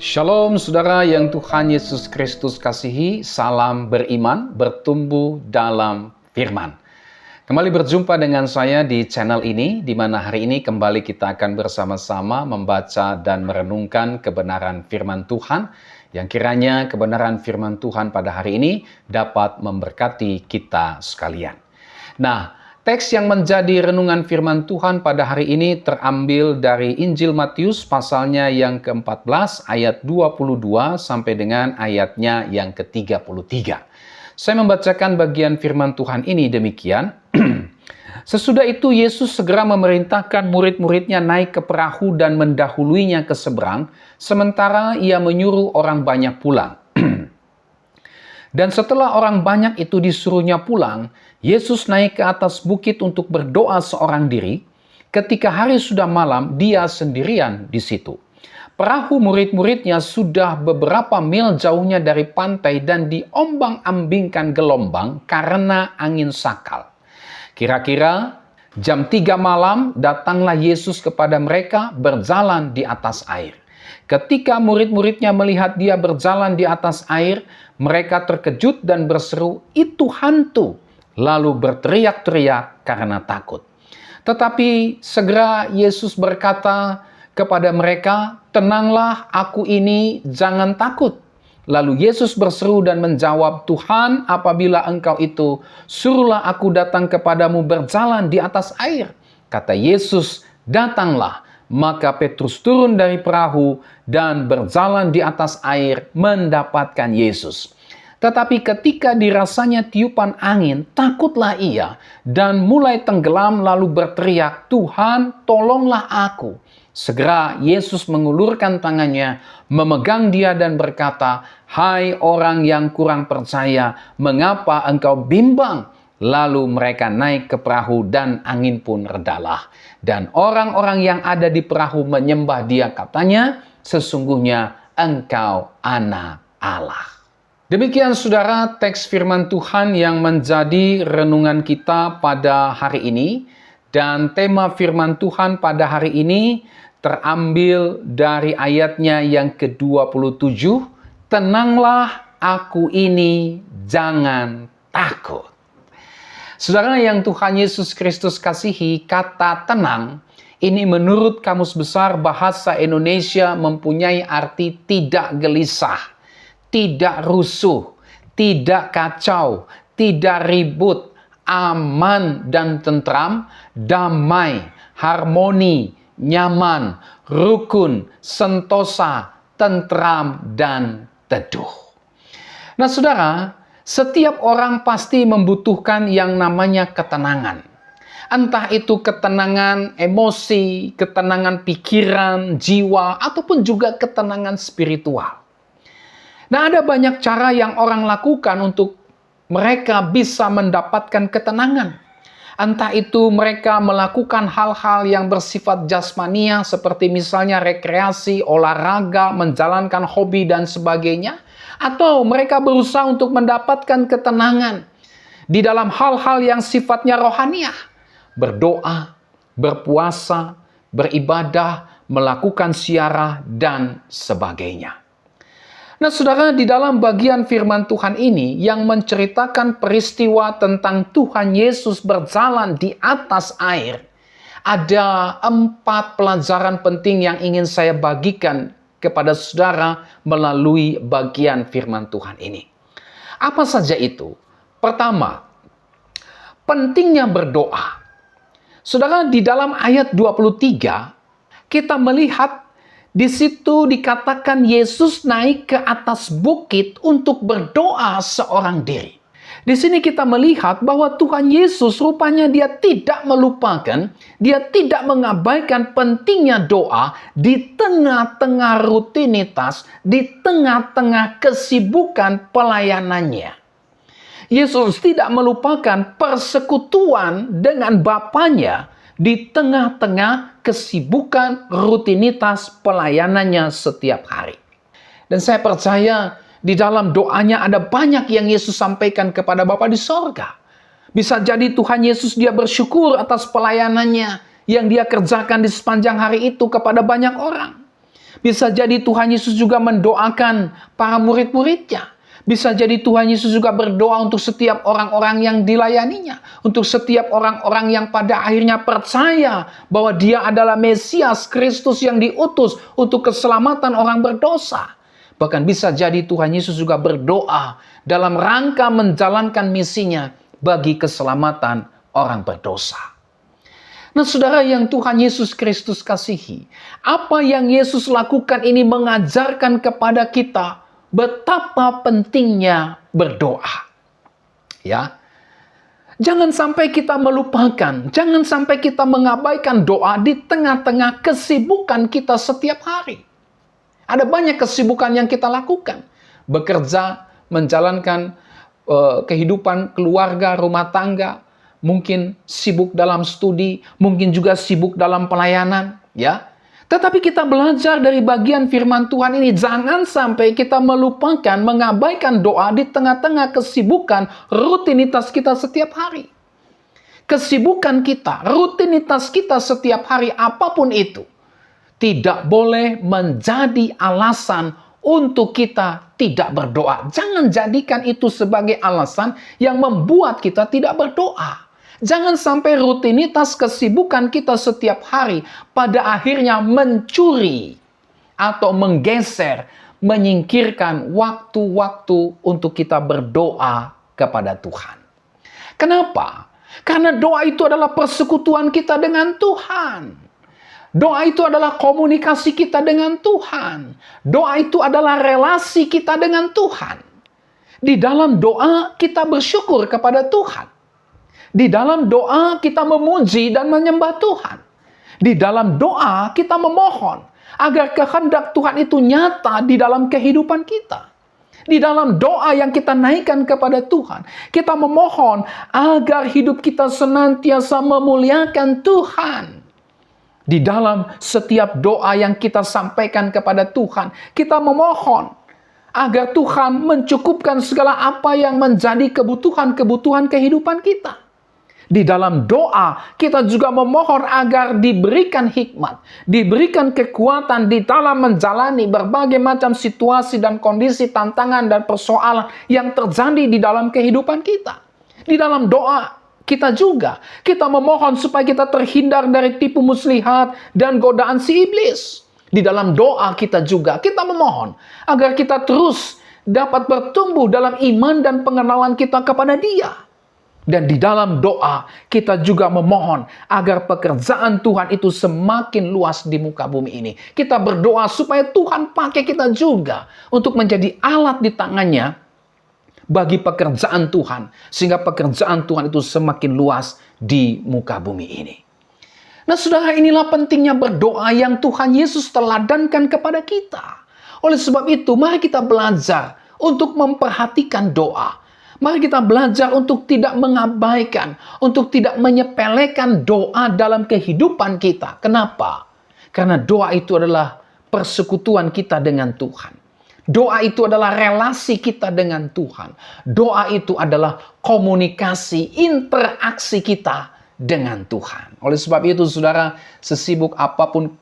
Shalom saudara yang Tuhan Yesus Kristus kasihi, salam beriman, bertumbuh dalam firman. Kembali berjumpa dengan saya di channel ini, di mana hari ini kembali kita akan bersama-sama membaca dan merenungkan kebenaran firman Tuhan, yang kiranya kebenaran firman Tuhan pada hari ini dapat memberkati kita sekalian. Nah, teks yang menjadi renungan firman Tuhan pada hari ini terambil dari Injil Matius pasalnya yang ke-14 ayat 22 sampai dengan ayatnya yang ke-33. Saya membacakan bagian firman Tuhan ini demikian. Sesudah itu Yesus segera memerintahkan murid-muridnya naik ke perahu dan mendahuluinya ke seberang, sementara ia menyuruh orang banyak pulang. Dan setelah orang banyak itu disuruhnya pulang, Yesus naik ke atas bukit untuk berdoa seorang diri. Ketika hari sudah malam, dia sendirian di situ. Perahu murid-muridnya sudah beberapa mil jauhnya dari pantai dan diombang-ambingkan gelombang karena angin sakal. Kira-kira jam 3 malam datanglah Yesus kepada mereka berjalan di atas air. Ketika murid-muridnya melihat dia berjalan di atas air, mereka terkejut dan berseru, "Itu hantu!" Lalu berteriak-teriak karena takut. Tetapi segera Yesus berkata kepada mereka, "Tenanglah, aku ini, jangan takut." Lalu Yesus berseru dan menjawab, "Tuhan, apabila Engkau itu, suruhlah aku datang kepadamu berjalan di atas air." Kata Yesus, "Datanglah." Maka Petrus turun dari perahu dan berjalan di atas air mendapatkan Yesus. Tetapi ketika dirasanya tiupan angin, takutlah ia dan mulai tenggelam lalu berteriak, "Tuhan, tolonglah aku." Segera Yesus mengulurkan tangannya, memegang dia dan berkata, "Hai orang yang kurang percaya, mengapa engkau bimbang?" Lalu mereka naik ke perahu dan angin pun redalah. Dan orang-orang yang ada di perahu menyembah dia, katanya, "Sesungguhnya engkau anak Allah." Demikian saudara teks firman Tuhan yang menjadi renungan kita pada hari ini. Dan tema firman Tuhan pada hari ini terambil dari ayatnya yang ke-27. "Tenanglah, aku ini, jangan takut." Saudara yang Tuhan Yesus Kristus kasihi, kata tenang ini menurut Kamus Besar Bahasa Indonesia mempunyai arti tidak gelisah, tidak rusuh, tidak kacau, tidak ribut, aman dan tentram, damai, harmoni, nyaman, rukun, sentosa, tentram, dan teduh. Nah saudara, setiap orang pasti membutuhkan yang namanya ketenangan. Entah itu ketenangan emosi, ketenangan pikiran, jiwa, ataupun juga ketenangan spiritual. Nah, ada banyak cara yang orang lakukan untuk mereka bisa mendapatkan ketenangan. Entah itu mereka melakukan hal-hal yang bersifat jasmania seperti misalnya rekreasi, olahraga, menjalankan hobi, dan sebagainya. Atau mereka berusaha untuk mendapatkan ketenangan di dalam hal-hal yang sifatnya rohaniah. Berdoa, berpuasa, beribadah, melakukan ziarah, dan sebagainya. Nah saudara, di dalam bagian firman Tuhan ini yang menceritakan peristiwa tentang Tuhan Yesus berjalan di atas air, ada 4 pelajaran penting yang ingin saya bagikan kepada saudara melalui bagian firman Tuhan ini. Apa saja itu? Pertama, pentingnya berdoa. Saudara, di dalam ayat 23, kita melihat di situ dikatakan Yesus naik ke atas bukit untuk berdoa seorang diri. Di sini kita melihat bahwa Tuhan Yesus rupanya dia tidak melupakan, dia tidak mengabaikan pentingnya doa di tengah-tengah rutinitas, di tengah-tengah kesibukan pelayanannya. Yesus tidak melupakan persekutuan dengan Bapanya di tengah-tengah kesibukan rutinitas pelayanannya setiap hari. Dan saya percaya di dalam doanya ada banyak yang Yesus sampaikan kepada Bapa di sorga. Bisa jadi Tuhan Yesus dia bersyukur atas pelayanannya yang dia kerjakan di sepanjang hari itu kepada banyak orang. Bisa jadi Tuhan Yesus juga mendoakan para murid-muridnya. Bisa jadi Tuhan Yesus juga berdoa untuk setiap orang-orang yang dilayaninya. Untuk setiap orang-orang yang pada akhirnya percaya bahwa dia adalah Mesias, Kristus yang diutus untuk keselamatan orang berdosa. Bahkan bisa jadi Tuhan Yesus juga berdoa dalam rangka menjalankan misinya bagi keselamatan orang berdosa. Nah, saudara yang Tuhan Yesus Kristus kasihi, apa yang Yesus lakukan ini mengajarkan kepada kita betapa pentingnya berdoa. Ya. Jangan sampai kita melupakan, jangan sampai kita mengabaikan doa di tengah-tengah kesibukan kita setiap hari. Ada banyak kesibukan yang kita lakukan. Bekerja, menjalankan kehidupan keluarga, rumah tangga, mungkin sibuk dalam studi, mungkin juga sibuk dalam pelayanan, ya. Tetapi kita belajar dari bagian firman Tuhan ini, jangan sampai kita melupakan, mengabaikan doa di tengah-tengah kesibukan, rutinitas kita setiap hari. Kesibukan kita, rutinitas kita setiap hari, apapun itu, tidak boleh menjadi alasan untuk kita tidak berdoa. Jangan jadikan itu sebagai alasan yang membuat kita tidak berdoa. Jangan sampai rutinitas kesibukan kita setiap hari pada akhirnya mencuri atau menggeser, menyingkirkan waktu-waktu untuk kita berdoa kepada Tuhan. Kenapa? Karena doa itu adalah persekutuan kita dengan Tuhan. Doa itu adalah komunikasi kita dengan Tuhan. Doa itu adalah relasi kita dengan Tuhan. Di dalam doa kita bersyukur kepada Tuhan. Di dalam doa kita memuji dan menyembah Tuhan. Di dalam doa kita memohon agar kehendak Tuhan itu nyata di dalam kehidupan kita. Di dalam doa yang kita naikkan kepada Tuhan, kita memohon agar hidup kita senantiasa memuliakan Tuhan. Di dalam setiap doa yang kita sampaikan kepada Tuhan, kita memohon agar Tuhan mencukupkan segala apa yang menjadi kebutuhan-kebutuhan kehidupan kita. Di dalam doa, kita juga memohon agar diberikan hikmat, diberikan kekuatan di dalam menjalani berbagai macam situasi dan kondisi, tantangan dan persoalan yang terjadi di dalam kehidupan kita. Di dalam doa, kita memohon supaya kita terhindar dari tipu muslihat dan godaan si iblis. Di dalam doa kita memohon agar kita terus dapat bertumbuh dalam iman dan pengenalan kita kepada Dia. Dan di dalam doa kita juga memohon agar pekerjaan Tuhan itu semakin luas di muka bumi ini. Kita berdoa supaya Tuhan pakai kita juga untuk menjadi alat di tangannya bagi pekerjaan Tuhan. Sehingga pekerjaan Tuhan itu semakin luas di muka bumi ini. Nah, saudara, inilah pentingnya berdoa yang Tuhan Yesus teladankan kepada kita. Oleh sebab itu, mari kita belajar untuk memperhatikan doa. Mari kita belajar untuk tidak mengabaikan, untuk tidak menyepelekan doa dalam kehidupan kita. Kenapa? Karena doa itu adalah persekutuan kita dengan Tuhan. Doa itu adalah relasi kita dengan Tuhan. Doa itu adalah komunikasi, interaksi kita dengan Tuhan. Oleh sebab itu, saudara, sesibuk apapun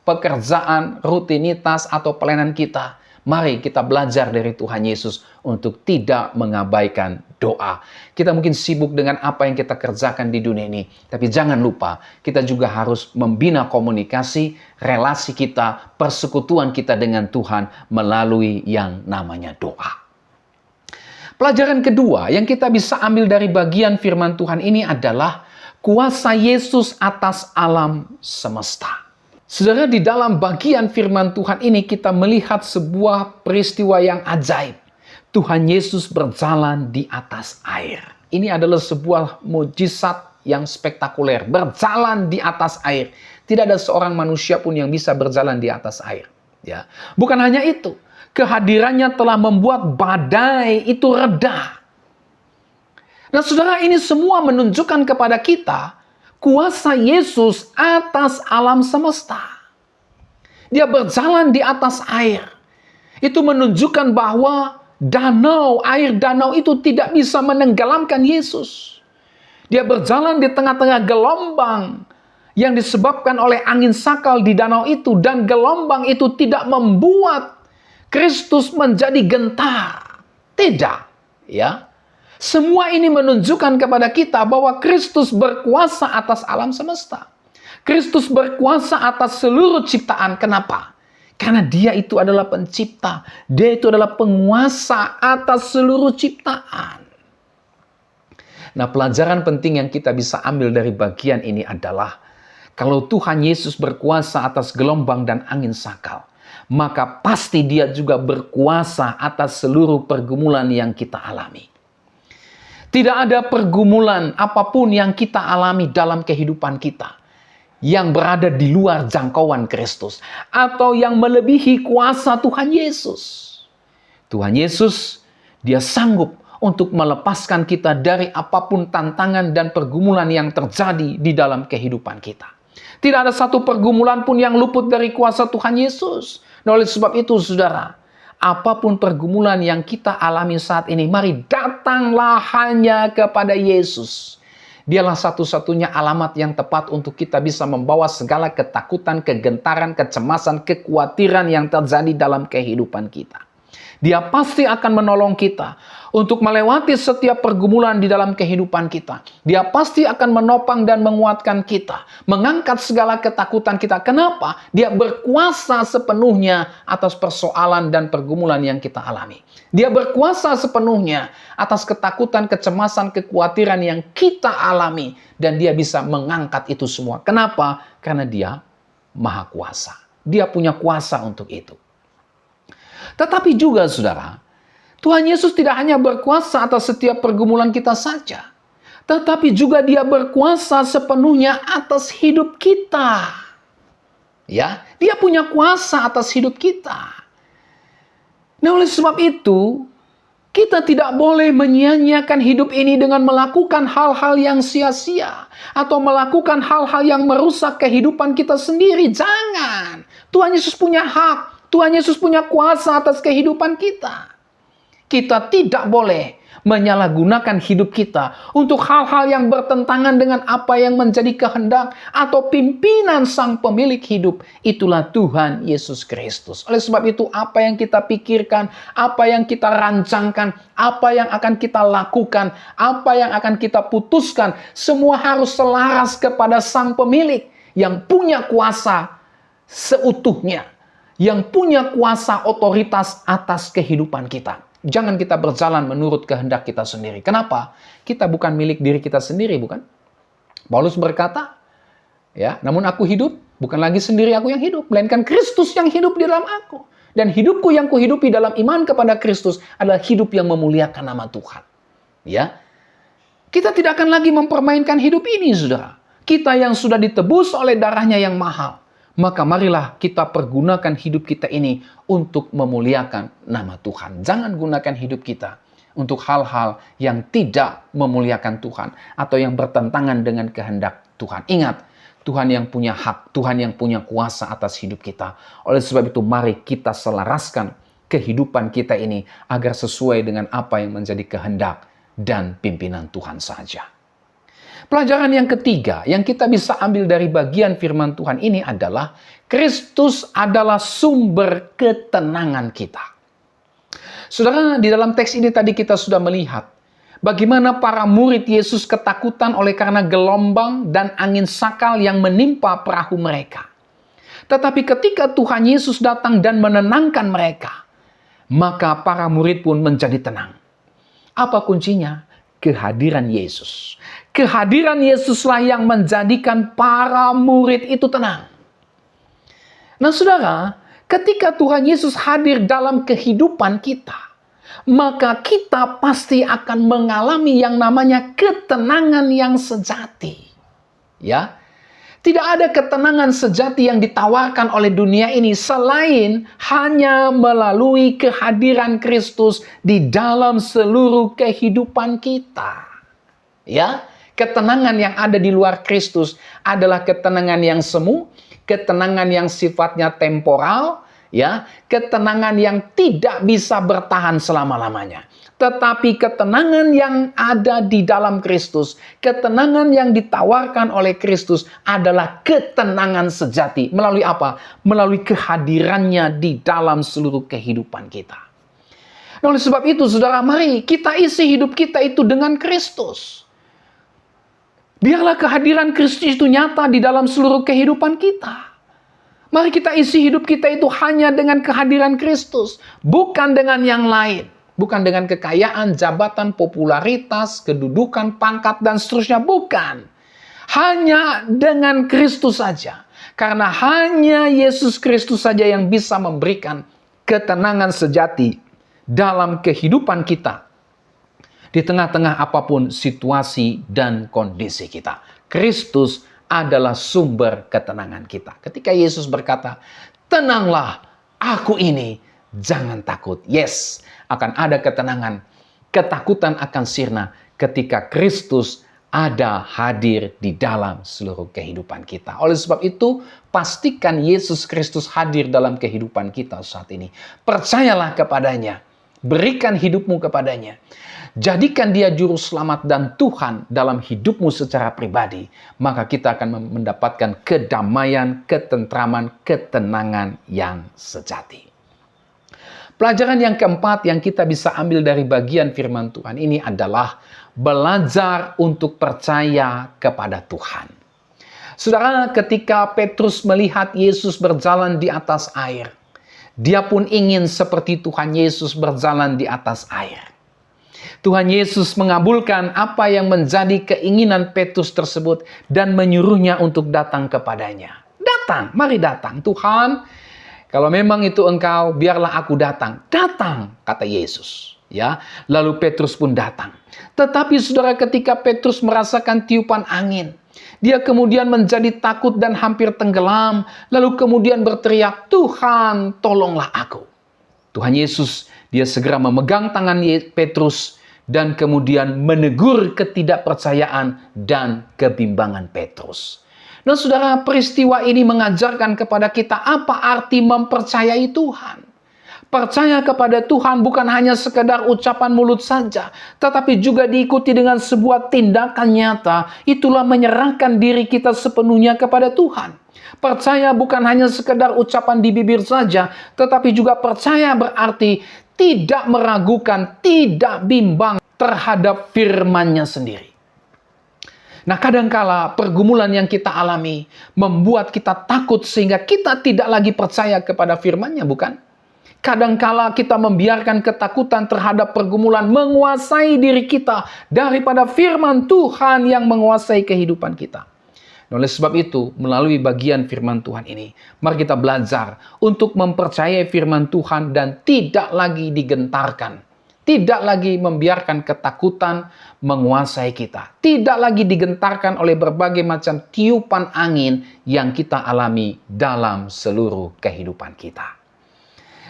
pekerjaan, rutinitas, atau pelayanan kita, mari kita belajar dari Tuhan Yesus untuk tidak mengabaikan doa. Kita mungkin sibuk dengan apa yang kita kerjakan di dunia ini, tapi jangan lupa kita juga harus membina komunikasi, relasi kita, persekutuan kita dengan Tuhan melalui yang namanya doa. Pelajaran kedua yang kita bisa ambil dari bagian firman Tuhan ini adalah kuasa Yesus atas alam semesta. Saudara, di dalam bagian firman Tuhan ini kita melihat sebuah peristiwa yang ajaib. Tuhan Yesus berjalan di atas air. Ini adalah sebuah mujizat yang spektakuler. Berjalan di atas air. Tidak ada seorang manusia pun yang bisa berjalan di atas air. Ya. Bukan hanya itu. Kehadirannya telah membuat badai itu reda. Nah, saudara, ini semua menunjukkan kepada kita kuasa Yesus atas alam semesta. Dia berjalan di atas air. Itu menunjukkan bahwa air danau itu tidak bisa menenggelamkan Yesus. Dia berjalan di tengah-tengah gelombang yang disebabkan oleh angin sakal di danau itu dan gelombang itu tidak membuat Kristus menjadi gentar. Tidak, ya. Semua ini menunjukkan kepada kita bahwa Kristus berkuasa atas alam semesta. Kristus berkuasa atas seluruh ciptaan. Kenapa? Karena Dia itu adalah pencipta. Dia itu adalah penguasa atas seluruh ciptaan. Nah, pelajaran penting yang kita bisa ambil dari bagian ini adalah kalau Tuhan Yesus berkuasa atas gelombang dan angin sakal, maka pasti Dia juga berkuasa atas seluruh pergumulan yang kita alami. Tidak ada pergumulan apapun yang kita alami dalam kehidupan kita yang berada di luar jangkauan Kristus atau yang melebihi kuasa Tuhan Yesus. Tuhan Yesus, Dia sanggup untuk melepaskan kita dari apapun tantangan dan pergumulan yang terjadi di dalam kehidupan kita. Tidak ada satu pergumulan pun yang luput dari kuasa Tuhan Yesus. Nah, oleh sebab itu, saudara, apapun pergumulan yang kita alami saat ini, mari datanglah hanya kepada Yesus. Dialah satu-satunya alamat yang tepat untuk kita bisa membawa segala ketakutan, kegentaran, kecemasan, kekhawatiran yang terjadi dalam kehidupan kita. Dia pasti akan menolong kita untuk melewati setiap pergumulan di dalam kehidupan kita. Dia pasti akan menopang dan menguatkan kita, mengangkat segala ketakutan kita. Kenapa? Dia berkuasa sepenuhnya atas persoalan dan pergumulan yang kita alami. Dia berkuasa sepenuhnya atas ketakutan, kecemasan, kekhawatiran yang kita alami. Dan Dia bisa mengangkat itu semua. Kenapa? Karena Dia Maha Kuasa. Dia punya kuasa untuk itu. Tetapi juga, saudara, Tuhan Yesus tidak hanya berkuasa atas setiap pergumulan kita saja, tetapi juga Dia berkuasa sepenuhnya atas hidup kita. Ya, Dia punya kuasa atas hidup kita. Nah, oleh sebab itu, kita tidak boleh menyia-nyiakan hidup ini dengan melakukan hal-hal yang sia-sia atau melakukan hal-hal yang merusak kehidupan kita sendiri. Jangan. Tuhan Yesus punya hak. Tuhan Yesus punya kuasa atas kehidupan kita. Kita tidak boleh menyalahgunakan hidup kita untuk hal-hal yang bertentangan dengan apa yang menjadi kehendak atau pimpinan Sang Pemilik hidup. Itulah Tuhan Yesus Kristus. Oleh sebab itu, apa yang kita pikirkan, apa yang kita rancangkan, apa yang akan kita lakukan, apa yang akan kita putuskan, semua harus selaras kepada Sang Pemilik yang punya kuasa seutuhnya, yang punya kuasa otoritas atas kehidupan kita. Jangan kita berjalan menurut kehendak kita sendiri. Kenapa? Kita bukan milik diri kita sendiri, bukan? Paulus berkata, ya, namun aku hidup, bukan lagi sendiri aku yang hidup, melainkan Kristus yang hidup di dalam aku. Dan hidupku yang kuhidupi dalam iman kepada Kristus adalah hidup yang memuliakan nama Tuhan. Ya, kita tidak akan lagi mempermainkan hidup ini, saudara. Kita yang sudah ditebus oleh darahnya yang mahal. Maka marilah kita pergunakan hidup kita ini untuk memuliakan nama Tuhan. Jangan gunakan hidup kita untuk hal-hal yang tidak memuliakan Tuhan atau yang bertentangan dengan kehendak Tuhan. Ingat, Tuhan yang punya hak, Tuhan yang punya kuasa atas hidup kita. Oleh sebab itu, mari kita selaraskan kehidupan kita ini agar sesuai dengan apa yang menjadi kehendak dan pimpinan Tuhan saja. Pelajaran yang ketiga yang kita bisa ambil dari bagian firman Tuhan ini adalah Kristus adalah sumber ketenangan kita. Saudara, di dalam teks ini tadi kita sudah melihat bagaimana para murid Yesus ketakutan oleh karena gelombang dan angin sakal yang menimpa perahu mereka. Tetapi ketika Tuhan Yesus datang dan menenangkan mereka, maka para murid pun menjadi tenang. Apa kuncinya? Kehadiran Yesus. Kehadiran Yesuslah yang menjadikan para murid itu tenang. Nah, saudara, ketika Tuhan Yesus hadir dalam kehidupan kita, maka kita pasti akan mengalami yang namanya ketenangan yang sejati. Ya, tidak ada ketenangan sejati yang ditawarkan oleh dunia ini selain hanya melalui kehadiran Kristus di dalam seluruh kehidupan kita. Ya, ketenangan yang ada di luar Kristus adalah ketenangan yang semu, ketenangan yang sifatnya temporal, ya, ketenangan yang tidak bisa bertahan selama-lamanya. Tetapi ketenangan yang ada di dalam Kristus, ketenangan yang ditawarkan oleh Kristus adalah ketenangan sejati. Melalui apa? Melalui kehadirannya di dalam seluruh kehidupan kita. Nah, oleh sebab itu, saudara, mari kita isi hidup kita itu dengan Kristus. Biarlah kehadiran Kristus itu nyata di dalam seluruh kehidupan kita. Mari kita isi hidup kita itu hanya dengan kehadiran Kristus, bukan dengan yang lain. Bukan dengan kekayaan, jabatan, popularitas, kedudukan, pangkat, dan seterusnya. Bukan. Hanya dengan Kristus saja. Karena hanya Yesus Kristus saja yang bisa memberikan ketenangan sejati dalam kehidupan kita. Di tengah-tengah apapun situasi dan kondisi kita. Kristus adalah sumber ketenangan kita. Ketika Yesus berkata, "Tenanglah, aku ini, jangan takut." Yes, akan ada ketenangan. Ketakutan akan sirna ketika Kristus ada hadir di dalam seluruh kehidupan kita. Oleh sebab itu, pastikan Yesus Kristus hadir dalam kehidupan kita saat ini. Percayalah kepadanya. Berikan hidupmu kepadanya. Jadikan dia juru selamat dan Tuhan dalam hidupmu secara pribadi. Maka kita akan mendapatkan kedamaian, ketentraman, ketenangan yang sejati. Pelajaran yang keempat yang kita bisa ambil dari bagian firman Tuhan ini adalah belajar untuk percaya kepada Tuhan. Saudara, ketika Petrus melihat Yesus berjalan di atas air, dia pun ingin seperti Tuhan Yesus berjalan di atas air. Tuhan Yesus mengabulkan apa yang menjadi keinginan Petrus tersebut dan menyuruhnya untuk datang kepadanya. Datang, mari datang. Tuhan, kalau memang itu engkau, biarlah aku datang. Datang, kata Yesus. Ya, lalu Petrus pun datang. Tetapi saudara, ketika Petrus merasakan tiupan angin, dia kemudian menjadi takut dan hampir tenggelam. Lalu kemudian berteriak, "Tuhan, tolonglah aku." Tuhan Yesus, dia segera memegang tangan Petrus dan kemudian menegur ketidakpercayaan dan kebimbangan Petrus. Nah, saudara, peristiwa ini mengajarkan kepada kita apa arti mempercayai Tuhan. Percaya kepada Tuhan bukan hanya sekedar ucapan mulut saja, tetapi juga diikuti dengan sebuah tindakan nyata. Itulah menyerahkan diri kita sepenuhnya kepada Tuhan. Percaya bukan hanya sekedar ucapan di bibir saja, tetapi juga percaya berarti tidak meragukan, tidak bimbang terhadap firman-Nya sendiri. Nah, kadangkala pergumulan yang kita alami membuat kita takut sehingga kita tidak lagi percaya kepada firman-Nya, bukan? Kadangkala kita membiarkan ketakutan terhadap pergumulan menguasai diri kita daripada firman Tuhan yang menguasai kehidupan kita. Oleh sebab itu, melalui bagian firman Tuhan ini, mari kita belajar untuk mempercayai firman Tuhan dan tidak lagi digentarkan. Tidak lagi membiarkan ketakutan menguasai kita. Tidak lagi digentarkan oleh berbagai macam tiupan angin yang kita alami dalam seluruh kehidupan kita.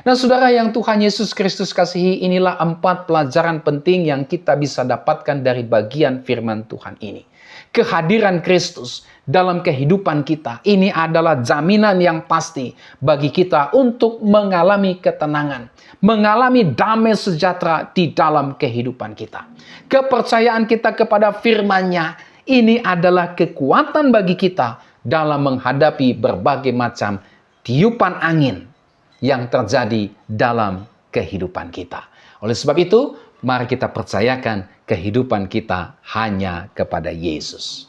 Nah, saudara yang Tuhan Yesus Kristus kasihi, inilah 4 pelajaran penting yang kita bisa dapatkan dari bagian firman Tuhan ini. Kehadiran Kristus dalam kehidupan kita, ini adalah jaminan yang pasti bagi kita untuk mengalami ketenangan, mengalami damai sejahtera di dalam kehidupan kita. Kepercayaan kita kepada firman-Nya, ini adalah kekuatan bagi kita dalam menghadapi berbagai macam tiupan angin yang terjadi dalam kehidupan kita. Oleh sebab itu, mari kita percayakan kehidupan kita hanya kepada Yesus.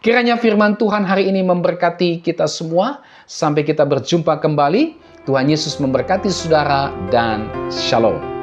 Kiranya firman Tuhan hari ini memberkati kita semua. Sampai kita berjumpa kembali. Tuhan Yesus memberkati saudara dan shalom.